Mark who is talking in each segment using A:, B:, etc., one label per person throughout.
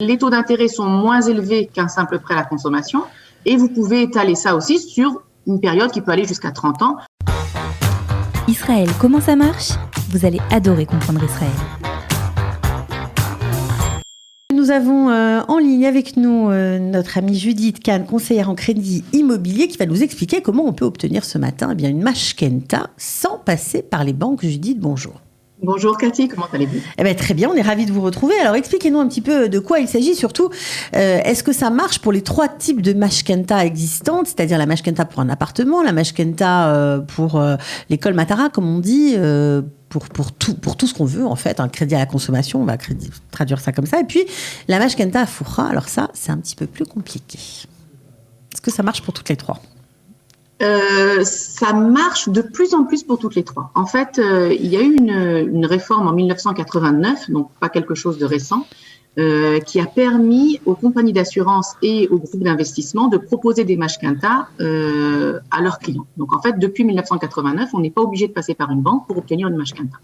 A: Les taux d'intérêt sont moins élevés qu'un simple prêt à la consommation et vous pouvez étaler ça aussi sur une période qui peut aller jusqu'à 30 ans.
B: Israël, comment ça marche ? Vous allez adorer comprendre Israël.
C: Nous avons en ligne avec nous notre amie Judith Kahn, conseillère en crédit immobilier, qui va nous expliquer comment on peut obtenir ce matin une mashkenta sans passer par les banques. Judith, bonjour.
A: Bonjour Cathy, comment allez-vous ?
C: Très bien, on est ravis de vous retrouver. Alors expliquez-nous un petit peu de quoi il s'agit, surtout est-ce que ça marche pour les trois types de mashkenta existantes, c'est-à-dire la mashkenta pour un appartement, la mashkenta pour l'école Matara, comme on dit, pour tout ce qu'on veut en fait, un crédit à la consommation, on va traduire ça comme ça, et puis la mashkenta à Foura. Alors ça, c'est un petit peu plus compliqué. Est-ce que ça marche pour toutes les trois ?
A: Ça marche de plus en plus pour toutes les trois. En fait, il y a eu une réforme en 1989, donc pas quelque chose de récent, qui a permis aux compagnies d'assurance et aux groupes d'investissement de proposer des mashkenta à leurs clients. Donc en fait, depuis 1989, on n'est pas obligé de passer par une banque pour obtenir une mashkenta.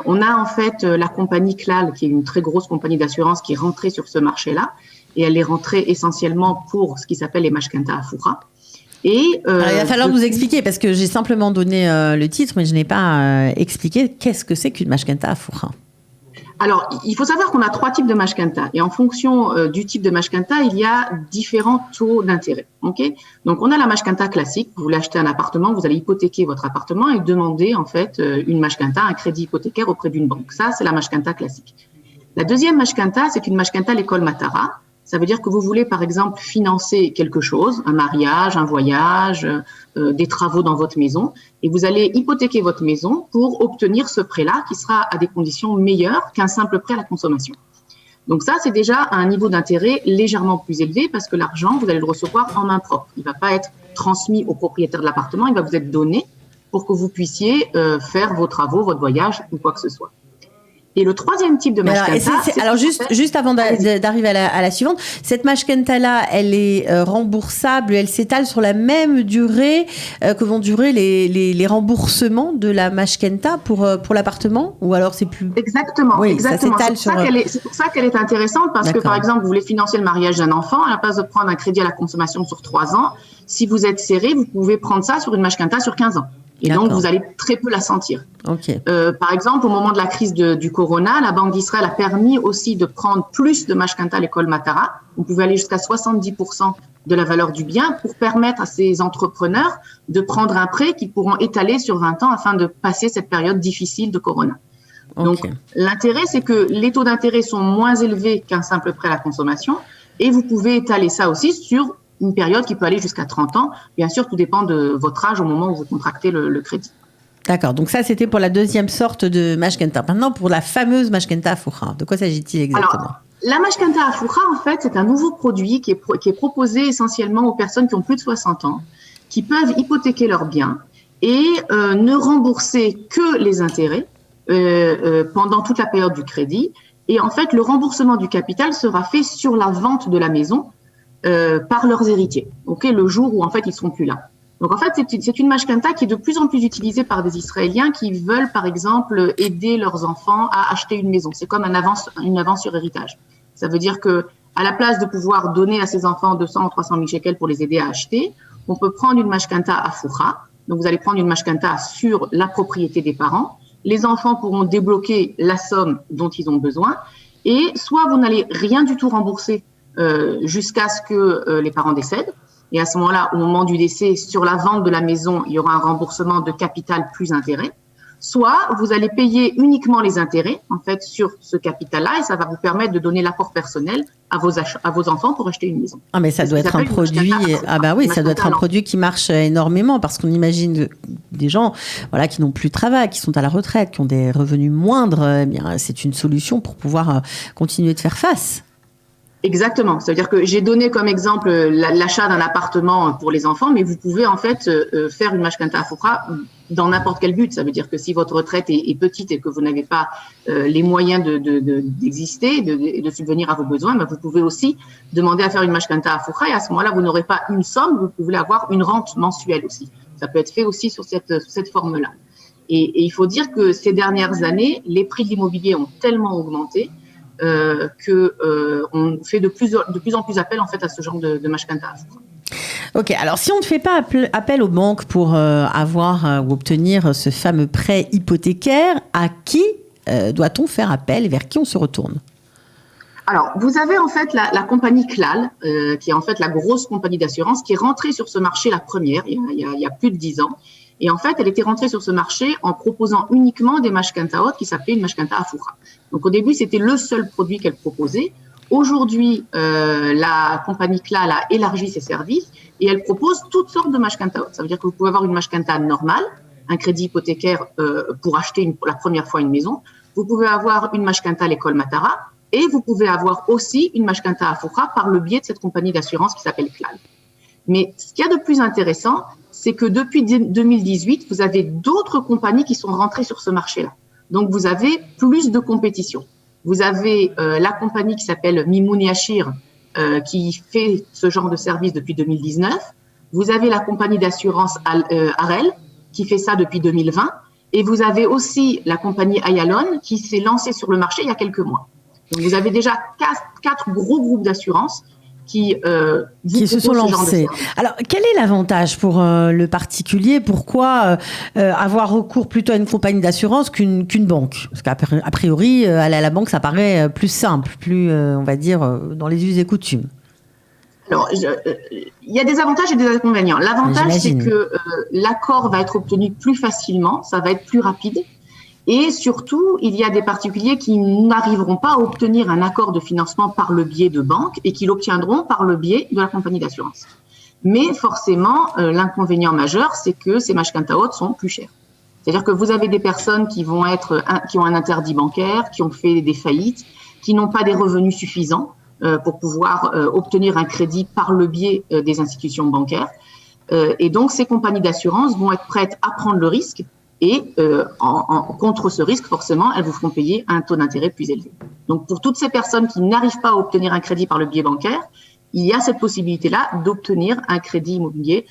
A: On a en fait la compagnie Clal, qui est une très grosse compagnie d'assurance, qui est rentrée sur ce marché-là, et elle est rentrée essentiellement pour ce qui s'appelle les mashkenta à Foura.
C: Alors, il va falloir nous expliquer, parce que j'ai simplement donné le titre, mais je n'ai pas expliqué qu'est-ce que c'est qu'une mashkenta à Foura.
A: Alors, il faut savoir qu'on a trois types de mashkenta, et en fonction du type de mashkenta, il y a différents taux d'intérêt. Okay ? Donc, on a la mashkenta classique. Vous voulez acheter un appartement, vous allez hypothéquer votre appartement et demander en fait une mashkenta, un crédit hypothécaire auprès d'une banque. Ça, c'est la mashkenta classique. La deuxième mashkenta, c'est une mashkenta à l'école Matara. Ça veut dire que vous voulez, par exemple, financer quelque chose, un mariage, un voyage, des travaux dans votre maison, et vous allez hypothéquer votre maison pour obtenir ce prêt-là qui sera à des conditions meilleures qu'un simple prêt à la consommation. Donc ça, c'est déjà un niveau d'intérêt légèrement plus élevé parce que l'argent, vous allez le recevoir en main propre. Il ne va pas être transmis au propriétaire de l'appartement, il va vous être donné pour que vous puissiez faire vos travaux, votre voyage ou quoi que ce soit. Et le troisième type de mashkenta...
C: Alors, juste avant d'arriver à la suivante, cette mashkenta-là, elle est remboursable, elle s'étale sur la même durée que vont durer les remboursements de la mashkenta pour l'appartement, ou alors c'est plus...
A: Exactement,
C: oui,
A: exactement.
C: Ça s'étale
A: c'est pour ça qu'elle est intéressante, parce que, par exemple, vous voulez financer le mariage d'un enfant, à la place de prendre un crédit à la consommation sur 3 ans, si vous êtes serré, vous pouvez prendre ça sur une mashkenta sur 15 ans. Et donc, vous allez très peu la sentir.
C: Okay.
A: Par exemple, au moment de la crise du Corona, la Banque d'Israël a permis aussi de prendre plus de mashkenta à l'école Matara. On pouvait aller jusqu'à 70% de la valeur du bien pour permettre à ces entrepreneurs de prendre un prêt qu'ils pourront étaler sur 20 ans afin de passer cette période difficile de Corona. Donc, l'intérêt, c'est que les taux d'intérêt sont moins élevés qu'un simple prêt à la consommation et vous pouvez étaler ça aussi sur une période qui peut aller jusqu'à 30 ans. Bien sûr, tout dépend de votre âge au moment où vous contractez le crédit.
C: D'accord, donc ça c'était pour la deuxième sorte de mashkenta. Maintenant pour la fameuse mashkenta à Foura, de quoi s'agit-il exactement ?
A: Alors, la mashkenta à Foura, en fait, c'est un nouveau produit qui est proposé essentiellement aux personnes qui ont plus de 60 ans, qui peuvent hypothéquer leurs biens et ne rembourser que les intérêts pendant toute la période du crédit. Et en fait, le remboursement du capital sera fait sur la vente de la maison par leurs héritiers, le jour où en fait ils seront plus là. Donc en fait c'est une mashkenta qui est de plus en plus utilisée par des Israéliens qui veulent par exemple aider leurs enfants à acheter une maison. C'est comme une avance sur héritage. Ça veut dire que à la place de pouvoir donner à ses enfants 200 ou 300 000 shekels pour les aider à acheter, on peut prendre une mashkenta à Foura. Donc vous allez prendre une mashkenta sur la propriété des parents. Les enfants pourront débloquer la somme dont ils ont besoin et soit vous n'allez rien du tout rembourser jusqu'à ce que les parents décèdent. Et à ce moment-là, au moment du décès, sur la vente de la maison, il y aura un remboursement de capital plus intérêt. Soit vous allez payer uniquement les intérêts en fait sur ce capital-là et ça va vous permettre de donner l'apport personnel à vos enfants pour acheter une maison.
C: Ah mais ça doit être un produit. Ça doit être un produit qui marche énormément parce qu'on imagine des gens qui n'ont plus de travail, qui sont à la retraite, qui ont des revenus moindres. Eh bien, c'est une solution pour pouvoir continuer de faire face.
A: Exactement. C'est-à-dire que j'ai donné comme exemple l'achat d'un appartement pour les enfants, mais vous pouvez en fait faire une mashkenta à Foura dans n'importe quel but. Ça veut dire que si votre retraite est petite et que vous n'avez pas les moyens d'exister, de subvenir à vos besoins, vous pouvez aussi demander à faire une mashkenta à Foura et à ce moment-là, vous n'aurez pas une somme, vous pouvez avoir une rente mensuelle aussi. Ça peut être fait aussi sur cette forme-là. Et il faut dire que ces dernières années, les prix de l'immobilier ont tellement augmenté on fait de plus en plus appel en fait à ce genre de mashkenta.
C: Ok, alors si on ne fait pas appel aux banques pour avoir ou obtenir ce fameux prêt hypothécaire, à qui doit-on faire appel et vers qui on se retourne?
A: Alors, vous avez en fait la compagnie Clal, qui est en fait la grosse compagnie d'assurance, qui est rentrée sur ce marché la première, il y a plus de 10 ans. Et en fait, elle était rentrée sur ce marché en proposant uniquement des mashkentaot qui s'appelaient une mashkenta afoucha. Donc au début, c'était le seul produit qu'elle proposait. Aujourd'hui, la compagnie Clal a élargi ses services et elle propose toutes sortes de mashkentaot. Ça veut dire que vous pouvez avoir une mashkenta normale, un crédit hypothécaire pour acheter pour la première fois une maison. Vous pouvez avoir une mashkenta à l'école Matara et vous pouvez avoir aussi une mashkenta afoucha par le biais de cette compagnie d'assurance qui s'appelle Clal. Mais ce qu'il y a de plus intéressant, c'est que depuis 2018, vous avez d'autres compagnies qui sont rentrées sur ce marché-là. Donc, vous avez plus de compétition. Vous avez la compagnie qui s'appelle Mimoun et Achir, qui fait ce genre de service depuis 2019. Vous avez la compagnie d'assurance Arel, qui fait ça depuis 2020. Et vous avez aussi la compagnie Ayalon, qui s'est lancée sur le marché il y a quelques mois. Donc, vous avez déjà quatre gros groupes d'assurance qui
C: se sont lancés. Alors, quel est l'avantage pour le particulier? Pourquoi avoir recours plutôt à une compagnie d'assurance qu'une banque? Parce qu'a priori, aller à la banque, ça paraît plus simple, plus, on va dire, dans les us et coutumes.
A: Alors, il y a des avantages et des inconvénients. L'avantage, c'est que l'accord va être obtenu plus facilement, ça va être plus rapide. Et surtout, il y a des particuliers qui n'arriveront pas à obtenir un accord de financement par le biais de banques et qui l'obtiendront par le biais de la compagnie d'assurance. Mais forcément, l'inconvénient majeur, c'est que ces mashkentaot sont plus chers. C'est-à-dire que vous avez des personnes qui ont un interdit bancaire, qui ont fait des faillites, qui n'ont pas des revenus suffisants pour pouvoir obtenir un crédit par le biais des institutions bancaires. Et donc, ces compagnies d'assurance vont être prêtes à prendre le risque. Et contre ce risque, forcément, elles vous feront payer un taux d'intérêt plus élevé. Donc, pour toutes ces personnes qui n'arrivent pas à obtenir un crédit par le biais bancaire, il y a cette possibilité-là d'obtenir un crédit immobilier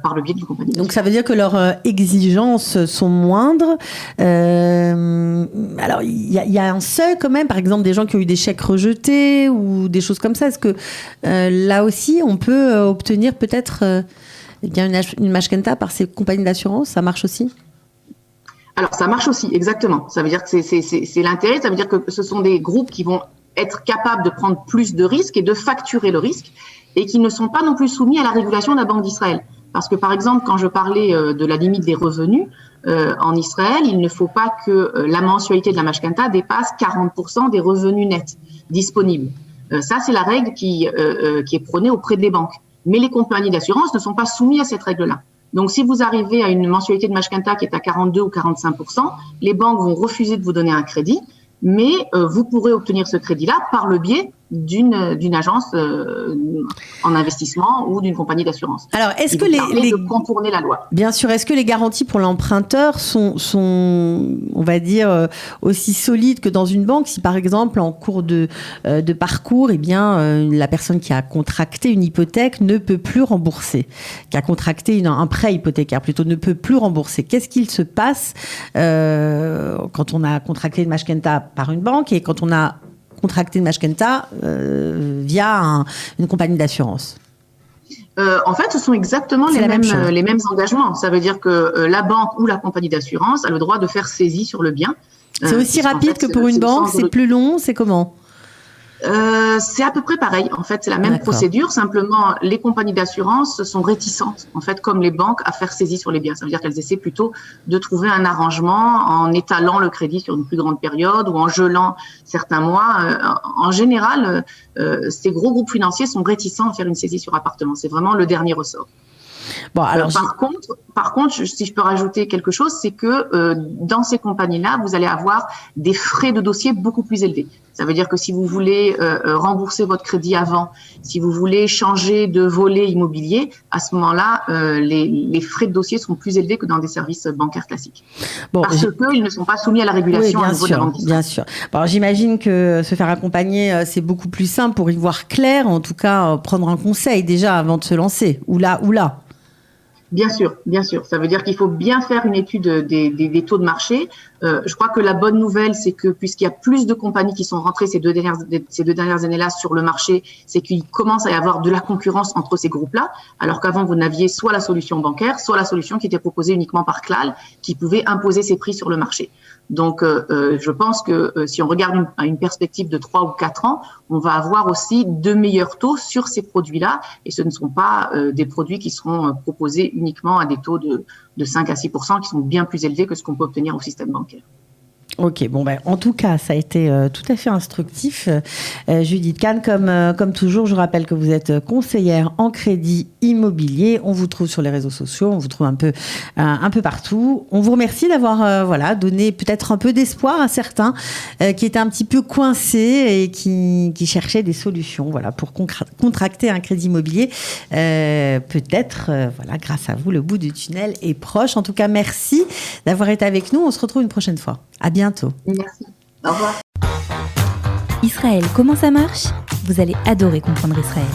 A: par le biais d'une compagnie.
C: Donc, ça veut dire que leurs exigences sont moindres. Alors, il y a un seuil quand même, par exemple, des gens qui ont eu des chèques rejetés ou des choses comme ça. Est-ce que là aussi, on peut obtenir peut-être une mashkenta par ces compagnies d'assurance? Ça marche aussi?
A: Alors, ça marche aussi, exactement. Ça veut dire que c'est l'intérêt. Ça veut dire que ce sont des groupes qui vont être capables de prendre plus de risques et de facturer le risque et qui ne sont pas non plus soumis à la régulation de la Banque d'Israël. Parce que, par exemple, quand je parlais de la limite des revenus, en Israël, il ne faut pas que la mensualité de la mashkenta dépasse 40% des revenus nets disponibles. Ça, c'est la règle qui est prônée auprès des banques. Mais les compagnies d'assurance ne sont pas soumises à cette règle-là. Donc, si vous arrivez à une mensualité de mashkenta qui est à 42 ou 45%, les banques vont refuser de vous donner un crédit, mais vous pourrez obtenir ce crédit-là par le biais d'une agence en investissement ou d'une compagnie d'assurance.
C: Alors, est-ce que
A: de contourner la loi?
C: Bien sûr, est-ce que les garanties pour l'emprunteur sont, on va dire, aussi solides que dans une banque? Si par exemple, en cours de parcours, eh bien, la personne qui a contracté une hypothèque ne peut plus rembourser, qui a contracté un prêt hypothécaire plutôt, ne peut plus rembourser. Qu'est-ce qu'il se passe quand on a contracté une mashkenta par une banque et quand on a contracter une mashkenta via une compagnie d'assurance?
A: En fait, ce sont exactement les mêmes engagements. Ça veut dire que la banque ou la compagnie d'assurance a le droit de faire saisie sur le bien.
C: C'est aussi rapide que pour une banque? C'est plus long? C'est comment?
A: C'est à peu près pareil. En fait, c'est la même procédure. Simplement, les compagnies d'assurance sont réticentes, en fait, comme les banques, à faire saisie sur les biens. Ça veut dire qu'elles essaient plutôt de trouver un arrangement en étalant le crédit sur une plus grande période ou en gelant certains mois. En général, ces gros groupes financiers sont réticents à faire une saisie sur appartement. C'est vraiment le dernier ressort.
C: Bon, alors
A: par contre, si je peux rajouter quelque chose, c'est que dans ces compagnies-là, vous allez avoir des frais de dossier beaucoup plus élevés. Ça veut dire que si vous voulez rembourser votre crédit avant, si vous voulez changer de volet immobilier, à ce moment-là, les frais de dossier sont plus élevés que dans des services bancaires classiques. Bon, parce qu'ils ne sont pas soumis à la régulation au niveau de la Banque d'Israël.
C: Bien sûr. Bon, j'imagine que se faire accompagner, c'est beaucoup plus simple pour y voir clair, en tout cas prendre un conseil déjà avant de se lancer, ou là.
A: Bien sûr, bien sûr. Ça veut dire qu'il faut bien faire une étude des taux de marché. Je crois que la bonne nouvelle, c'est que puisqu'il y a plus de compagnies qui sont rentrées ces deux dernières années-là sur le marché, c'est qu'il commence à y avoir de la concurrence entre ces groupes-là, alors qu'avant, vous n'aviez soit la solution bancaire, soit la solution qui était proposée uniquement par Clal, qui pouvait imposer ses prix sur le marché. Donc, je pense que si on regarde une perspective de 3 ou 4 ans, on va avoir aussi de meilleurs taux sur ces produits-là, et ce ne sont pas des produits qui seront proposés uniquement à des taux de 5 à 6%, qui sont bien plus élevés que ce qu'on peut obtenir au système bancaire.
C: Ok, bon en tout cas, ça a été tout à fait instructif. Judith Kahn, comme toujours, je rappelle que vous êtes conseillère en crédit immobilier. On vous trouve sur les réseaux sociaux, on vous trouve un peu partout. On vous remercie d'avoir donné peut-être un peu d'espoir à certains qui étaient un petit peu coincés et qui cherchaient des solutions pour contracter un crédit immobilier. Peut-être, grâce à vous, le bout du tunnel est proche. En tout cas, merci d'avoir été avec nous. On se retrouve une prochaine fois. À bientôt.
A: Merci. Au revoir.
B: Israël, comment ça marche ? Vous allez adorer comprendre Israël.